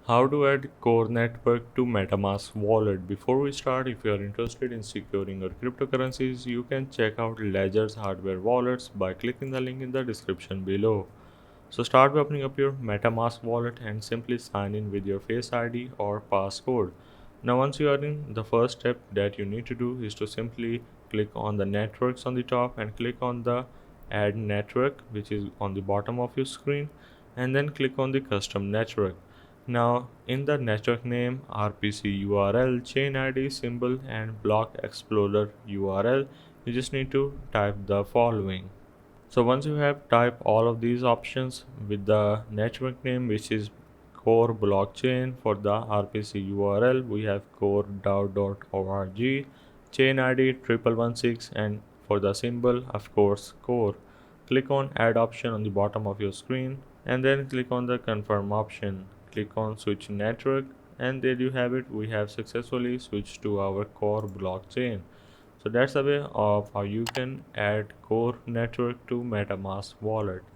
How to add core network to Metamask Wallet. Before we start, if you are interested in securing your cryptocurrencies, you can check out Ledger's hardware wallets by clicking the link in the description below. So start by opening up your Metamask wallet and simply sign in with your Face ID or passcode. Now once you are in, the first step that you need to do is to simply click on the networks on the top and click on the add network, which is on the bottom of your screen, and then click on the custom network. Now in the network name, RPC URL, chain ID symbol and block explorer URL, you just need to type the following. So once you have typed all of these options with the network name, which is core blockchain, for the RPC URL we have core.org, chain ID 1116, and for the symbol, of course, core. Click on add option on the bottom of your screen and then click on the confirm option. Click on switch network, and there you have it. We have successfully switched to our core blockchain. So that's a way of how you can add core network to MetaMask wallet.